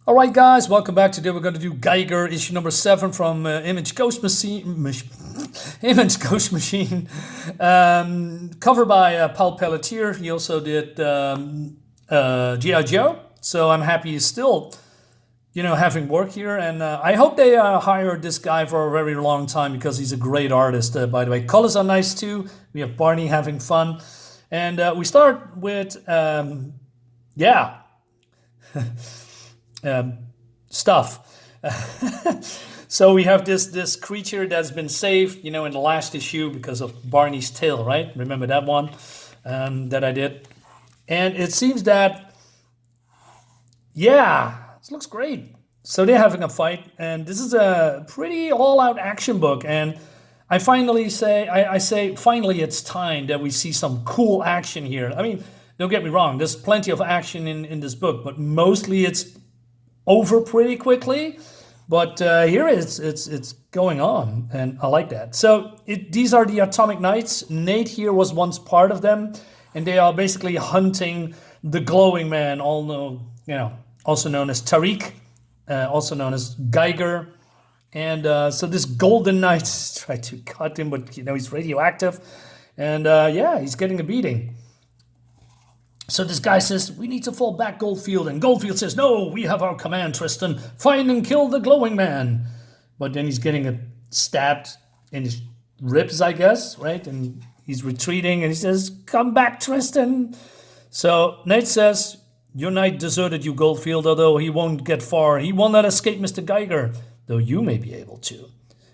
All right, guys, welcome back. Today we're going to do Geiger, issue number 7 from Image Ghost Machine. Image Ghost Machine. Cover by Paul Pelletier. He also did G.I. Joe. So I'm happy he's still, having work here. And I hope they hire this guy for a very long time because he's a great artist, by the way. Colors are nice too. We have Barney having fun. And we start with, stuff. So we have this creature that's been saved, in the last issue because of Barney's tail, right? Remember that one that I did? And it seems that, this looks great. So they're having a fight, and this is a pretty all-out action book. And I finally say, I say, finally, it's time that we see some cool action here. I mean, don't get me wrong, there's plenty of action in this book, but mostly it's over pretty quickly, but here it's going on, and I like that. So these are the Atomic Knights. Nate here was once part of them, and they are basically hunting the glowing man, also known as Tariq, also known as Geiger, and so this Golden Knight tried to cut him, but he's radioactive, and he's getting a beating. So this guy says, we need to fall back, Goldfield. And Goldfield says, no, we have our command, Tristan. Find and kill the glowing man. But then he's getting stabbed in his ribs, I guess, right? And he's retreating, and he says, come back, Tristan. So Nate says, your knight deserted you, Goldfield, although he won't get far. He will not escape Mr. Geiger, though you may be able to.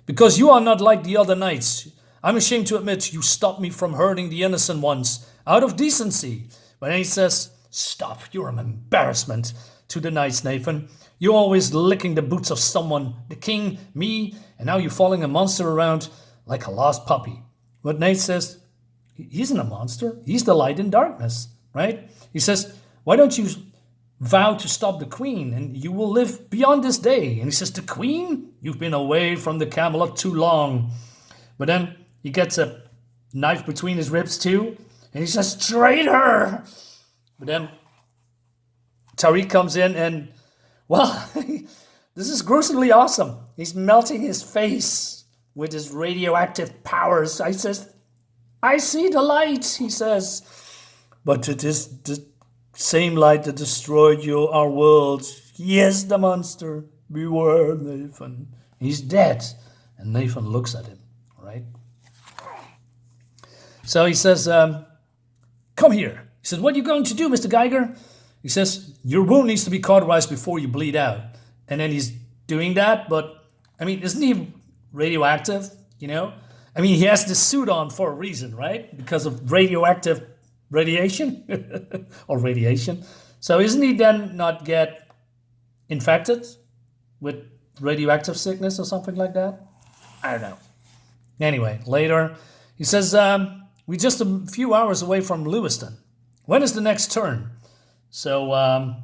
Because you are not like the other knights. I'm ashamed to admit you stopped me from hurting the innocent ones, out of decency. But then he says, stop, you're an embarrassment to the knights, Nathan. You're always licking the boots of someone, the king, me, and now you're following a monster around like a lost puppy. But Nate says, he isn't a monster. He's the light in darkness, right? He says, why don't you vow to stop the queen and you will live beyond this day? And he says, the queen? You've been away from the Camelot too long. But then he gets a knife between his ribs too. And he says, traitor! But then Tariq comes in and, this is gruesomely awesome. He's melting his face with his radioactive powers. I says, I see the light, he says. But it is the same light that destroyed our world. Yes, the monster. Beware, Nathan. He's dead. And Nathan looks at him, right? So he says, come here. He says, what are you going to do, Mr. Geiger? He says, your wound needs to be cauterized before you bleed out. And then he's doing that, but, isn't he radioactive, he has this suit on for a reason, right? Because of radioactive radiation or radiation. So isn't he then not get infected with radioactive sickness or something like that? I don't know. Anyway, later, he says, we're just a few hours away from Lewiston. When is the next turn? So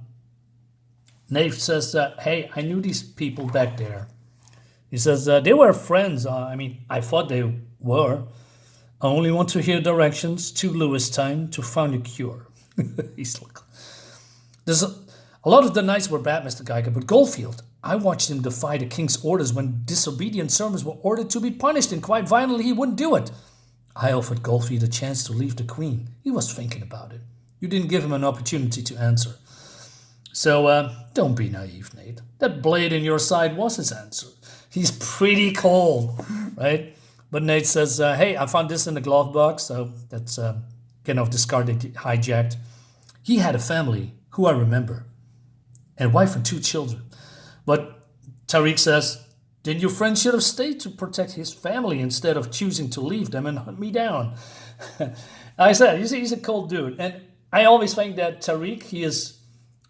Nate says, hey, I knew these people back there. He says, they were friends. I thought they were. I only want to hear directions to Lewistown to find a cure. He's like, a lot of the knights were bad, Mr. Geiger, but Goldfield, I watched him defy the king's orders when disobedient servants were ordered to be punished, and quite violently he wouldn't do it. I offered Goldfield a chance to leave the queen. He was thinking about it. You didn't give him an opportunity to answer. So don't be naive, Nate. That blade in your side was his answer. He's pretty cold, right? But Nate says, hey, I found this in the glove box, so that's discarded, hijacked. He had a family, who I remember, and a wife and 2 children. But Tariq says, then your friend should have stayed to protect his family instead of choosing to leave them and hunt me down. I said, he's a cold dude. And I always think that Tariq, he is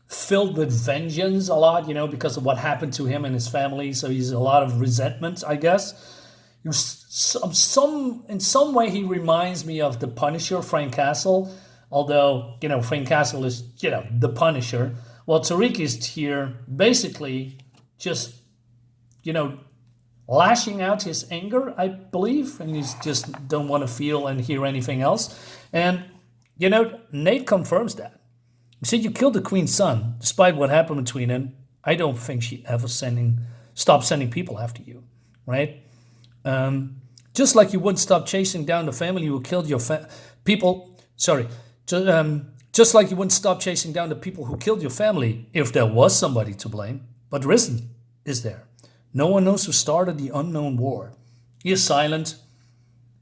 filled with vengeance a lot, because of what happened to him and his family. So he's a lot of resentment, I guess. In some way, he reminds me of the Punisher, Frank Castle. Although, Frank Castle is, the Punisher. Well, Tariq is here basically just, lashing out his anger, I believe, and he's just don't want to feel and hear anything else. And, Nate confirms that. He said, you killed the queen's son, despite what happened between them. I don't think she ever stopped sending people after you, right? Just like you wouldn't stop chasing down the family who killed your people. Sorry, just like you wouldn't stop chasing down the people who killed your family if there was somebody to blame. But there isn't, is there? No one knows who started the unknown war. He is silent.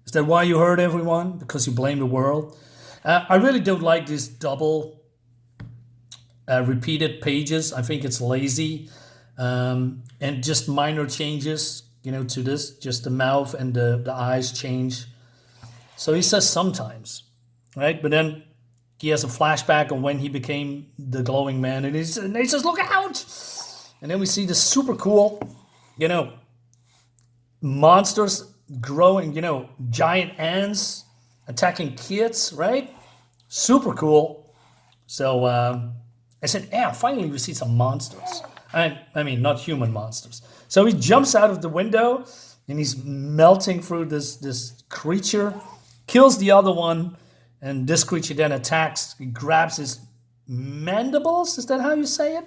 Is that why you hurt everyone? Because you blame the world? I really don't like this double repeated pages. I think it's lazy, and just minor changes, to this. Just the mouth and the eyes change. So he says sometimes, right? But then he has a flashback on when he became the glowing man, and he says, "Look out!" And then we see the super cool, monsters growing, giant ants attacking kids, right? Super cool. So I said, yeah, finally we see some monsters. I mean, not human monsters. So he jumps out of the window and he's melting through this creature, kills the other one, and this creature then attacks. He grabs his mandibles, is that how you say it?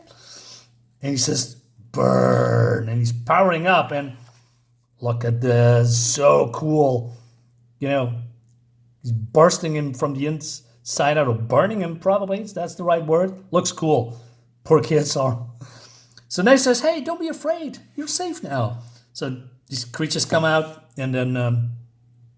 And he says, burn, and he's powering up, and look at this, so cool. He's bursting him from the inside out, or burning him probably, that's the right word. Looks cool. Poor kids are. So then he says, hey, don't be afraid, you're safe now. So these creatures come out, and then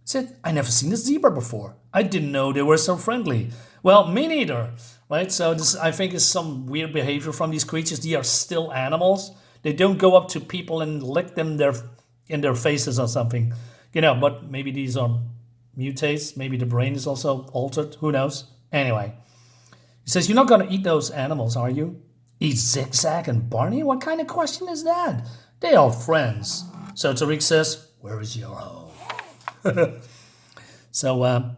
said, I never seen a zebra before. I didn't know they were so friendly. Well, me neither, right? So this, I think, is some weird behavior from these creatures. They are still animals. They don't go up to people and lick them in their faces or something, but maybe these are mutates. Maybe the brain is also altered. Who knows? Anyway, he says, you're not going to eat those animals, are you? Eat Zigzag and Barney? What kind of question is that? They are friends. So Tariq says, where is your home? So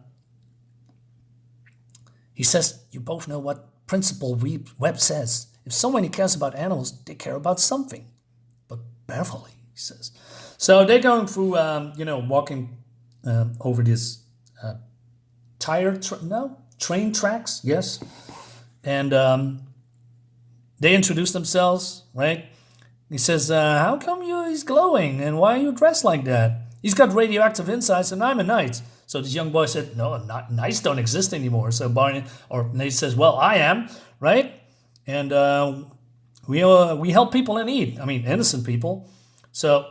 he says, you both know what Principal Webb says. If someone cares about animals, they care about something. But Beverly, he says. So they're going through, walking over this train tracks, yes. And they introduce themselves, right? He says, how come he's glowing and why are you dressed like that? He's got radioactive insides and I'm a knight. So this young boy said, no, knights don't exist anymore. So Barney, or Nate says, well, I am, right? And we help people in need. I mean, innocent people. So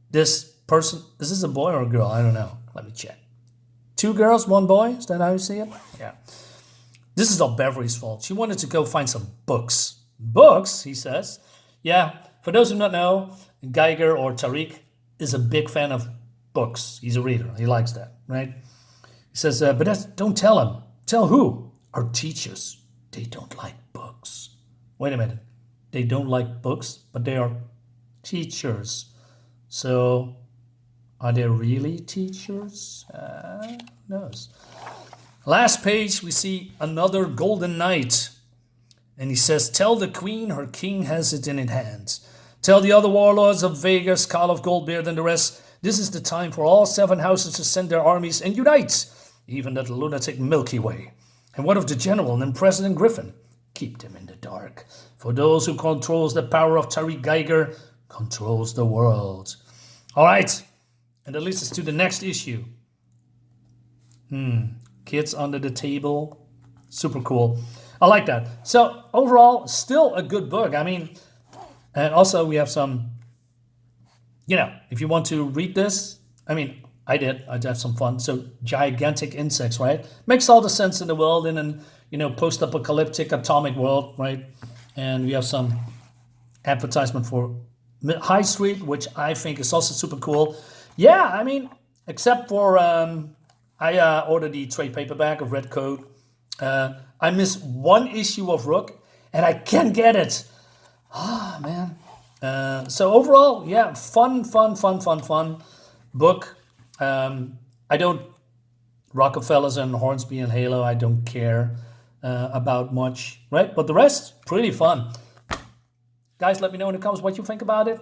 this person, is this a boy or a girl? I don't know. Let me check. 2 girls, 1 boy? Is that how you see it? Yeah. This is all Beverly's fault. She wanted to go find some books. Books, he says. Yeah, for those who do not know, Geiger or Tariq is a big fan of books. He's a reader. He likes that, right? He says, but don't tell him. Tell who? Our teachers. They don't like books. Wait a minute. They don't like books, but they are teachers. So, are they really teachers? Who knows? Last page, we see another golden knight. And he says, tell the queen her king has it in his hands. Tell the other warlords of Vegas, Carl of Goldbeard, and the rest, this is the time for all 7 houses to send their armies and unite, even that lunatic Milky Way. And what of the general and then President Griffin? Keep them in the dark. For those who controls the power of Tariq Geiger controls the world. All right, and that leads us to the next issue. Kids under the table, super cool. I like that. So overall, still a good book. I mean, and also we have some, if you want to read this, I mean, I'd have some fun. So gigantic insects, right? Makes all the sense in the world in an, post-apocalyptic atomic world, right? And we have some advertisement for High Street, which I think is also super cool. Yeah, I mean, except for, I ordered the trade paperback of Red Coat. I missed 1 issue of Rook, and I can't get it. Ah, man. So overall, yeah, fun book. I don't, Rockefellers and Hornsby and Halo, I don't care about much, right? But the rest, pretty fun. Guys, let me know in the comments what you think about it.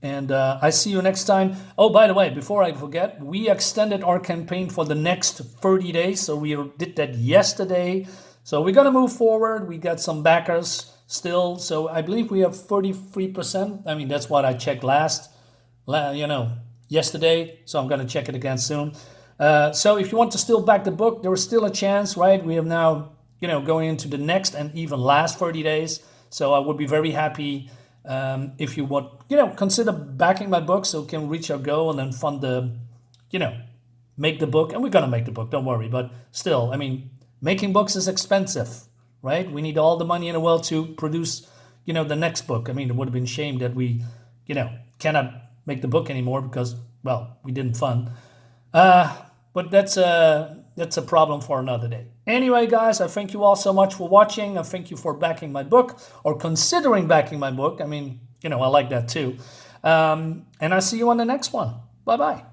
And I see you next time. Oh, by the way, before I forget, we extended our campaign for the next 30 days. So we did that yesterday. So we're going to move forward. We got some backers. still. So I believe we have 33%. I mean, that's what I checked yesterday. So I'm going to check it again soon. So if you want to still back the book, there is still a chance, right? We have now, going into the next and even last 30 days. So I would be very happy if you would, consider backing my book so we can reach our goal and then fund the, make the book. And we're going to make the book, don't worry. But still, I mean, making books is expensive, right? We need all the money in the world to produce, the next book. I mean, it would have been a shame that we, cannot make the book anymore because, well, we didn't fund. But that's a problem for another day. Anyway, guys, I thank you all so much for watching. I thank you for backing my book or considering backing my book. I mean, I like that too. And I'll see you on the next one. Bye-bye.